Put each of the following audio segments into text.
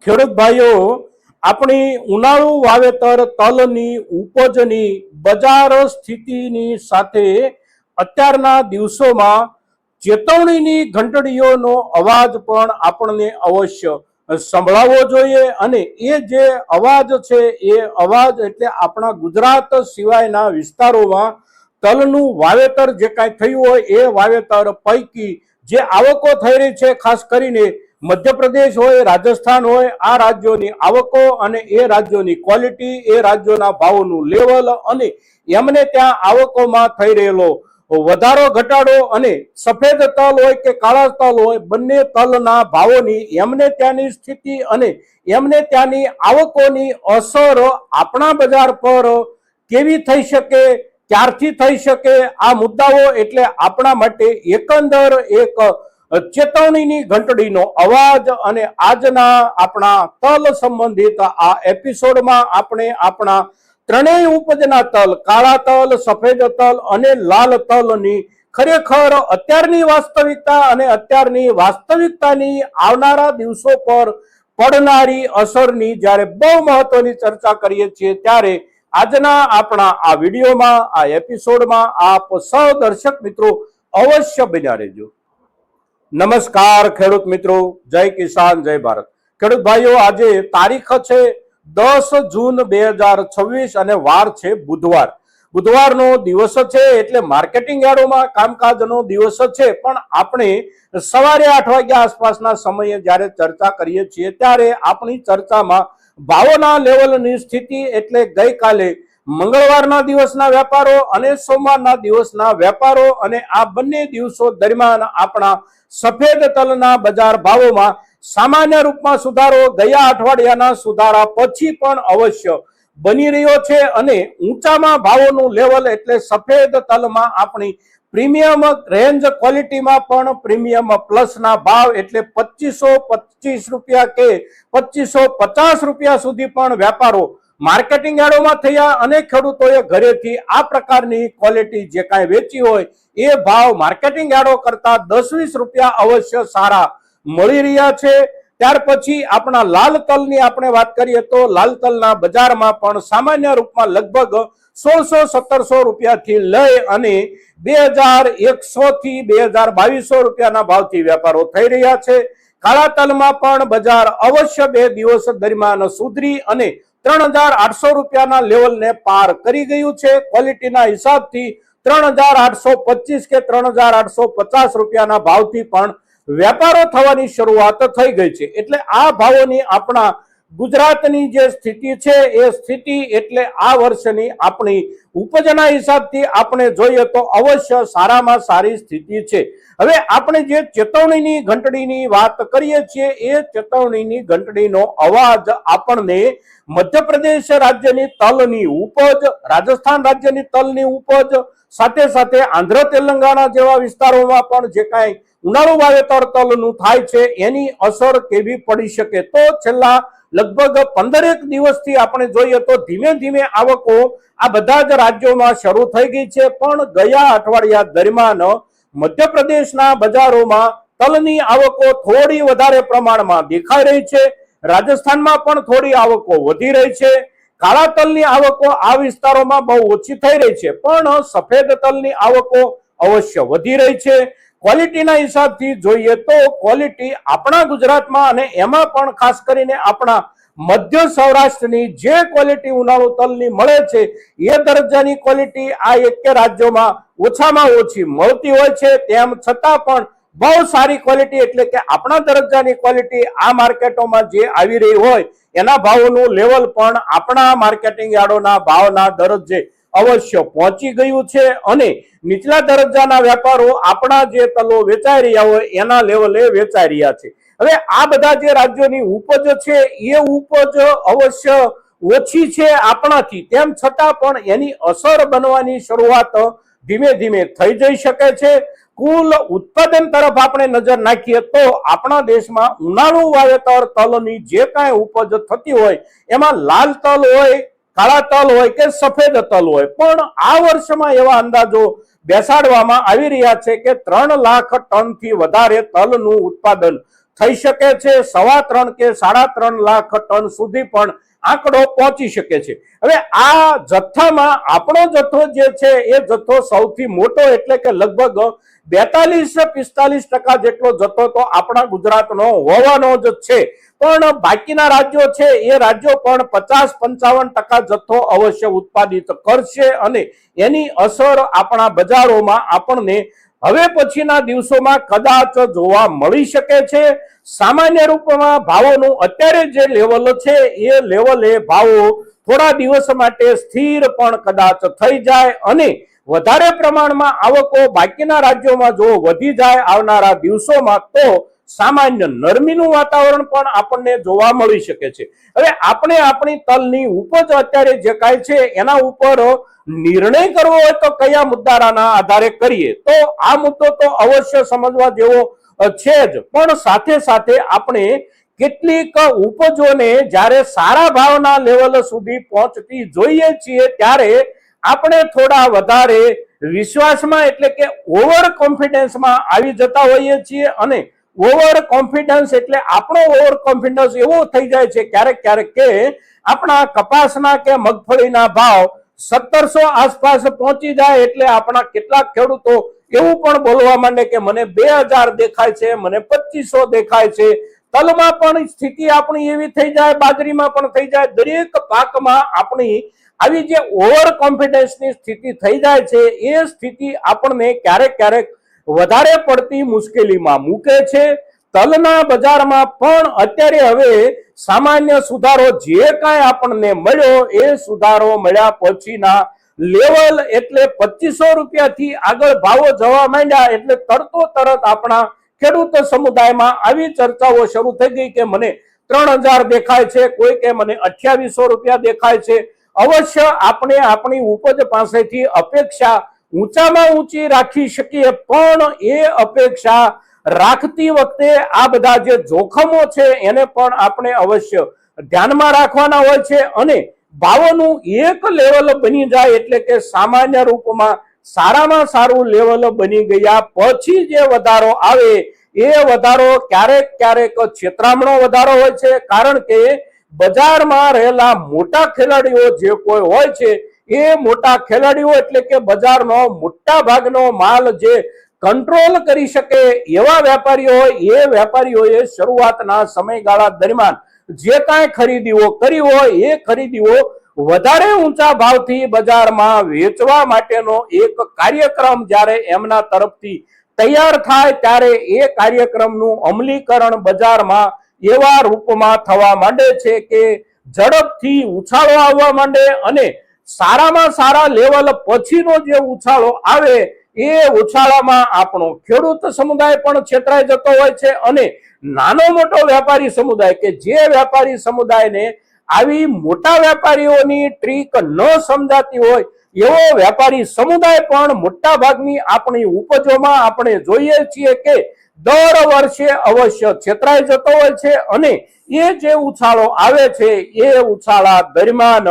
ખેડૂત ભાઈઓ, આપણી ઉનાળુ વાવેતર તલની ઉપજની બજાર સ્થિતિની સાથે અત્યારના દિવસોમાં ચેતવણીની ઘંટડીઓનો અવાજ પણ આપણને અવશ્ય સંભળાવવો જોઈએ. અને એ જે અવાજ છે એ અવાજ એટલે આપણા ગુજરાત સિવાયના વિસ્તારોમાં તલનું વાવેતર જે કાંઈ થયું હોય એ વાવેતર પૈકી જે આવકો થઈ રહી છે, ખાસ કરીને મધ્યપ્રદેશ હોય, રાજસ્થાન હોય, આ રાજ્યોની આવકો અને એ રાજ્યોની ક્વોલિટી, એ રાજ્યોના ભાવોનું લેવલ અને એમને ત્યાં આવકોમાં થઈ રહેલો વધારો ઘટાડો અને સફેદ તલ હોય કે કાળા તલ હોય, બંને તલના ભાવોની એમને ત્યાંની સ્થિતિ અને એમને ત્યાંની આવકોની અસર આપણા બજાર પર કેવી થઈ શકે, ક્યારથી થઈ શકે, આ મુદ્દાઓ એટલે આપણા માટે એકંદર એક ચેતવણીની ઘંટડીનો અવાજ. અને આજના આપણા તલ સંબંધિત આ એપિસોડમાં આપણે આપણા ત્રણેય ઉપજના તલ, કાળા તલ, સફેદ તલ અને લાલ તલની ખરેખર અત્યારની વાસ્તવિકતા અને અત્યારની વાસ્તવિકતાની આવનારા દિવસો પર પડનારી અસરની જ્યારે બહુ મહત્વની ચર્ચા કરીએ છીએ, ત્યારે આજના આપણા આ વિડીયોમાં, આ એપિસોડમાં આપ સૌ દર્શક મિત્રો અવશ્ય બન્યા રહેજો. નમસ્કાર ખેડૂત મિત્રો, જય કિસાન, જય ભારત. ખેડૂત ભાઈઓ, આજે તારીખ છે 10 જૂન 2026 અને વાર છે બુધવાર. બુધવારનો દિવસ છે એટલે માર્કેટિંગ યાર્ડોમાં કામકાજનો દિવસ છે. પણ આપણે સવારે 8 વાગ્યા આસપાસના સમયે જ્યારે ચર્ચા કરીએ છીએ ત્યારે આપણી ચર્ચામાં ભાવોના લેવલની સ્થિતિ એટલે ગઈકાલે મંગળવારના દિવસના વેપારો અને સોમવારના દિવસના વેપારો અને આ બંને દિવસો દરમિયાન આપણા સફેદ તલના બજાર ભાવોમાં સામાન્ય રૂપમાં સુધારો ગયા અઠવાડિયાના સુધારા પછી પણ અવશ્ય બની રહ્યો છે. અને ઊંચામાં ભાવોનું લેવલ એટલે સફેદ તલમાં આપણી પ્રીમિયમ રેન્જ ક્વોલિટીમાં પણ પ્રીમિયમ પ્લસના ભાવ એટલે 2525 રૂપિયા કે 2550 રૂપિયા સુધી પણ વેપારો માર્કેટિંગ યાર્ડોમાં થયા. અને ખેડૂતોએ ઘરેથી આ પ્રકારની ક્વોલિટી જે કાંઈ વેચી હોય એ ભાવ માર્કેટિંગ યાર્ડો કરતા 10-20 રૂપિયા અવશ્ય સારા મળી રહ્યા છે. ત્યાર પછી આપણા લાલ તલની આપણે વાત કરીએ તો લાલ તલના બજારમાં પણ સામાન્ય રૂપમાં લગભગ 1600-1700 રૂપિયાથી લઈ અને 2100 થી 2200 રૂપિયાના ભાવથી વેપારો થઈ રહ્યા છે. કાળા તલમાં પણ બજાર અવશ્ય 2 દિવસ દરમિયાન સુધરી અને 3800 રૂપિયાના લેવલને પાર કરી ગયું છે. ક્વોલિટીના હિસાબથી 3825 કે 3850 રૂપિયાના ભાવથી પણ વેપારો થવાની શરૂઆત થઈ ગઈ છે. એટલે આ ભાવોની આપણા ગુજરાતની જે સ્થિતિ છે એ સ્થિતિ એટલે આ વર્ષની આપણી ઉપજના હિસાબથી આપણે જોઈએ તો અવશ્ય સારામાં સારી સ્થિતિ છે. હવે આપણે જે ચેતવણીની ઘંટડીની વાત કરીએ છીએ એ ચેતવણીની ઘંટડીનો અવાજ આપણને મધ્યપ્રદેશ રાજ્યની તલની ઉપજ, રાજસ્થાન રાજ્યની તલની ઉપજ, સાથે સાથે આંધ્ર તેલંગાણા જેવા વિસ્તારોમાં પણ જે કાંઈ ઉનાળુ વાવેતર તલનું થાય છે એની અસર કેવી પડી શકે. તો છેલ્લા લગભગ 15 દિવસથી આપણે જોઈએ તો ધીમે ધીમે આવકો આ બધા જ રાજ્યોમાં શરૂ થઈ ગઈ છે. પણ ગયા અઠવાડિયા દરમિયાન મધ્યપ્રદેશના બજારોમાં તલની આવકો થોડી વધારે પ્રમાણમાં દેખાઈ રહી છે. રાજસ્થાનમાં પણ થોડી આવકો વધી રહી છે. કાળા તલની આવકો આ વિસ્તારોમાં બહુ ઓછી થઈ રહી છે, પણ સફેદ તલની આવકો અવશ્ય વધી રહી છે. ક્વોલિટીના હિસાબથી જોઈએ તો ક્વોલિટી આપણા ગુજરાતમાં અને એમાં પણ ખાસ કરીને આપણા મધ્ય સૌરાષ્ટ્રની જે ક્વોલિટી ઉનાળુ તલની મળે છે એ દરજ્જાની ક્વોલિટી આ એક રાજ્યોમાં ઓછામાં ઓછી મળતી હોય છે. તેમ છતાં પણ બહુ સારી ક્વોલિટી એટલે કે આપણા દરજ્જાની ક્વોલિટી આ માર્કેટોમાં જે આવી રહી હોય એના ભાવોનું લેવલ પણ આપણા માર્કેટિંગ યાર્ડોના ભાવના દરજ્જે અવશ્ય પહોંચી ગયું છે. અને નીચલા દરજ્જાના વેપારો આપણા જે તલો વેચાઈ રહ્યા હોય એના લેવલે વેચાઈ રહ્યા છે. હવે આ બધા જે રાજ્યોની ઉપજ છે એ ઉપજ અવશ્ય ઓછી છે આપણાથી, તેમ છતાં પણ એની અસર બનવાની શરૂઆત ધીમે ધીમે થઈ જઈ શકે છે. કુલ ઉત્પાદન તરફ આપણે નજર નાખીએ તો આપણા દેશમાં ઉનાળુ વાવેતર તલની જે કાંઈ ઉપજ થતી હોય એમાં લાલ તલ હોય, કાળા તલ હોય કે સફેદ તલ હોય, પણ આ વર્ષમાં એવા અંદાજો બેસાડવામાં આવી રહ્યા છે કે 3 લાખ ટનથી વધારે તલનું ઉત્પાદન થઈ શકે છે. 3.25 કે 3.5 લાખ ટન સુધી પણ આંકડો પહોંચી શકે છે. હવે આ જથ્થામાં આપણો જથ્થો જે છે એ જથ્થો સૌથી મોટો, એટલે કે લગભગ 42-45% જેટલો જથ્થો તો આપણા ગુજરાતનો હોવાનો જ છે. પણ બાકીના રાજ્યો છે એ રાજ્યો પણ 50-55% જથ્થો અવશ્ય ઉત્પાદિત કરશે અને એની અસર આપણા બજારોમાં આપણને હવે પછીના દિવસોમાં કદાચ જોવા મળી શકે છે. સામાન્ય રૂપમાં ભાવોનું અત્યારે જે લેવલ છે એ લેવલે ભાવો થોડા દિવસ માટે સ્થિર પણ કદાચ થઈ જાય અને વધારે પ્રમાણમાં આવકો બાકીના રાજ્યોમાં જો વધી જાય આવનારા દિવસોમાં તો સામાન્ય નરમીનું વાતાવરણ પણ આપણને જોવા મળી શકે છે. હવે આપણે આપણી તલની ઉપજ અત્યારે જે કાંઈ છે એના ઉપર નિર્ણય કરવો હોય તો કયા મુદ્દાના આધારે કરીએ, તો આ મુદ્દો તો અવશ્ય સમજવા જેવો છે જ, પણ સાથે સાથે આપણે કેટલીક ઉપજોને જ્યારે સારા ભાવના લેવલ સુધી પહોંચતી જોઈએ છીએ ત્યારે આપણે થોડા વધારે વિશ્વાસમાં, એટલે કે ઓવર કોન્ફિડન્સમાં આવી જતા હોઈએ છીએ અને ઓવર કોન્ફિડન્સ એટલે આપણો ઓવર કોન્ફિડન્સ એવો થઈ જાય છે ક્યારેક ક્યારેક કે આપણા કપાસના કે મગફળીના ભાવ 1700 આસપાસ પહોંચી જાય એટલે આપણા કેટલાક ખેડૂતો એવું પણ બોલવા માંડે કે મને 2000 દેખાય છે, મને 2500 દેખાય છે. તલમાં પણ સ્થિતિ આપણી એવી થઈ જાય, બાજરીમાં પણ થઈ જાય. દરેક પાકમાં આપણી આવી જે ઓવર કોન્ફિડન્સની સ્થિતિ થઈ જાય છે એ સ્થિતિ આપણને ક્યારેક ક્યારેક વધારે પડતી મુશ્કેલીમાં મૂકે છે. તલના બજારમાં પણ અત્યારે હવે સામાન્ય સુધારો જે કાંઈ આપણને મળ્યો એ સુધારો મળ્યા પછીના લેવલ એટલે 2500 રૂપિયાથી આગળ ભાવો જવા માંડ્યા એટલે તરત આપણા ખેડૂત સમુદાયમાં આવી ચર્ચાઓ શરૂ થઈ ગઈ કે મને 3000 દેખાય છે, કોઈ કે મને 2800 રૂપિયા દેખાય છે. અવશ્ય આપણે આપણી ઉપજ પાસેથી અપેક્ષા ઊંચામાં ઊંચી રાખી શકીએ, પણ એ અપેક્ષા રાખતી વખતે આ બધા જે જોખમો છે એને પણ આપણે અવશ્ય ધ્યાનમાં રાખવાના હોય છે અને ભાવોનું એક લેવલ બની જાય એટલે કે સામાન્ય રૂપમાં સારામાં સારું લેવલ બની ગયા પછી જે વધારો આવે એ વધારો ક્યારેક છેતરામણો વધારો હોય છે. કારણ કે બજારમાં રહેલા મોટા ખેલાડીઓ જે કોઈ હોય છે એ મોટા ખેલાડીઓ એટલે કે બજારનો મોટા ભાગનો માલ જે કંટ્રોલ કરી શકે એવા વેપારીઓ હોય એ વેપારીઓએ શરૂઆતના સમયગાળા દરમિયાન જે કાંઈ ખરીદીઓ કરી હોય એ ખરીદીઓ વધારે ઊંચા ભાવથી બજારમાં વેચવા માટેનો એક કાર્યક્રમ જ્યારે એમના તરફથી તૈયાર થાય ત્યારે એ કાર્યક્રમનું અમલીકરણ બજારમાં એવા રૂપમાં થવા માંડે છે કે ઝડપથી ઉછાળો આવવા માંડે અને સારામાં સારા લેવલ પછીનો જે ઉછાળો આવે એ ઉછાળામાં આપણો ખેડૂત સમુદાય પણ છેતરાઈ જતો હોય છે અને નાનો મોટો વેપારી સમુદાય કે જે વેપારી સમુદાયને આવી મોટા વેપારીઓની ટ્રીક ન સમજાતી હોય એવો વેપારી સમુદાય પણ મોટા ભાગની આપણી ઉપજોમાં આપણે જોઈએ છીએ કે દર વર્ષે અવશ્ય છેતરાઈ જતો હોય છે અને એ જે ઉછાળો આવે છે એ ઉછાળા દરમિયાન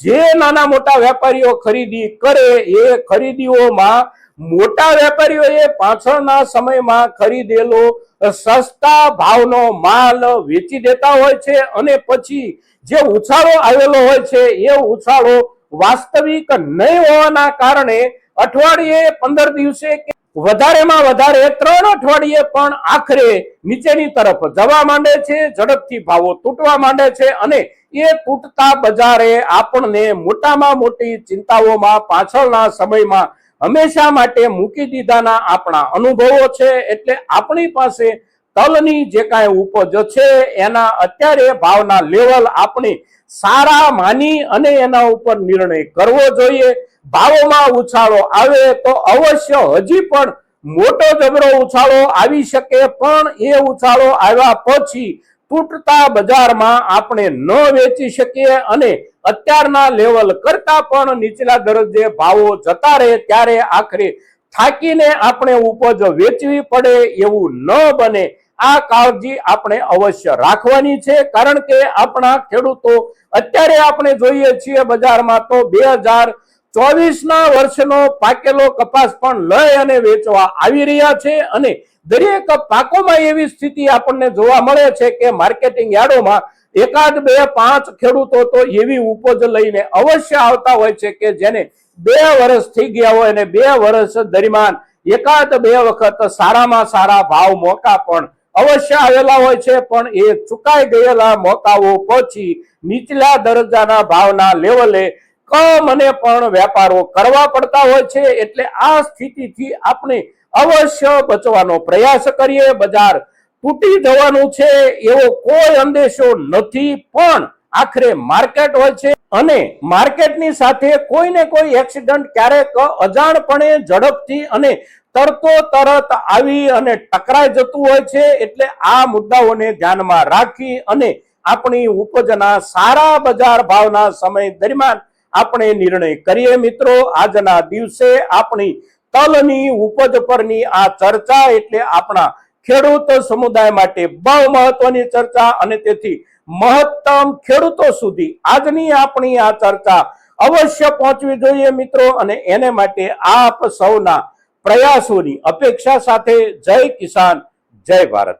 જે નાના મોટા વેપારીઓ ખરીદી કરે એ ખરીદીઓમાં મોટા વેપારીઓએ પાછળના સમયમાં ખરીદેલો સસ્તા ભાવનો માલ વેચી દેતા હોય છે અને પછી જે ઉછાળો આવેલો હોય છે એ ઉછાળો વાસ્તવિક નહીં હોવાના કારણે અઠવાડિયે 15 દિવસે કે વધારેમાં વધારે 3 અઠવાડિયે પણ આખરે નીચેની તરફ જવા માંડે છે, ઝડપથી ભાવો તૂટવા માંડે છે અને એ તૂટતા બજારે આપણને મોટામાં મોટી ચિંતાઓમાં પાછળના સમયમાં હંમેશા માટે મૂકી દીધાના આપણા અનુભવો છે. એટલે આપણી પાસે તલની જે કાંઈ ઉપજ છે એના અત્યારે ભાવના લેવલ આપણે સારા માની અને એના ઉપર નિર્ણય કરવો જોઈએ. ભાવોમાં ઉછાળો આવે તો અવશ્ય હજી પણ મોટો જબરો ઉછાળો આવી શકે, પણ એ ઉછાળો આવ્યા પછી તૂટતા બજારમાં આપણે ન વેચી શકીએ અને અત્યારના લેવલ કરતા પણ નીચલા દરજ્જે ભાવો જતા રહે ત્યારે આખરે થાકીને આપણે ઉપજ વેચવી પડે એવું ન બને. આ કાળજી આપણે અવશ્ય રાખવાની છે, કારણ કે આપણા ખેડૂતો અત્યારે આપણે જોઈએ છીએ બજારમાં તો 2024ના વર્ષનો પાકેલો કપાસ પણ લઈ અને વેચવા આવી રહ્યા છે અને દરેક પાકોમાં એવી સ્થિતિ આપણને જોવા મળે છે કે માર્કેટિંગ યાર્ડોમાં એકાદ બે પાંચ ખેડૂતો તો એવી ઉપજ લઈને અવશ્ય આવતા હોય છે કે જેને 2 વર્ષ થઈ ગયા હોય અને 2 વર્ષ દરમિયાન એકાદ બે વખત સારામાં સારા ભાવ મોકા પણ અવશ્ય આવેલા હોય છે, પણ એ ચુકાઈ ગયેલા મોકાઓ પછી નીચલા દરજ્જાના ભાવના લેવલે કમને પણ વેપારો કરવા પડતા હોય છે। એટલે આ સ્થિતિથી આપણે અવશ્ય બચવાનો પ્રયાસ કરીએ। બજાર તૂટી જવાનું છે એવો કોઈ અંદેશો નથી, પણ આખરે માર્કેટ હોય છે અને માર્કેટની સાથે કોઈ ને કોઈ એક્સિડન્ટ ક્યારેક અજાણપણે ઝડપથી અને તરત આવી અને ટકરાઈ જતું હોય છે। એટલે આ મુદ્દાઓને ધ્યાનમાં રાખી અને આપણી ઉપજના સારા બજાર ભાવના સમય દરમિયાન આપણે નિર્ણય કરીએ। મિત્રો, આજના દિવસે આપણી તલની ઉપજ પરની આ ચર્ચા એટલે આપણા ખેડૂત સમુદાય માટે બહુ મહત્વની ચર્ચા અને તેથી મહત્તમ ખેડૂતો સુધી આજની આપણી આ ચર્ચા અવશ્ય પહોંચવી જોઈએ મિત્રો, અને એને માટે આપ સૌના પ્રયાસોની અપેક્ષા સાથે જય કિસાન, જય ભારત।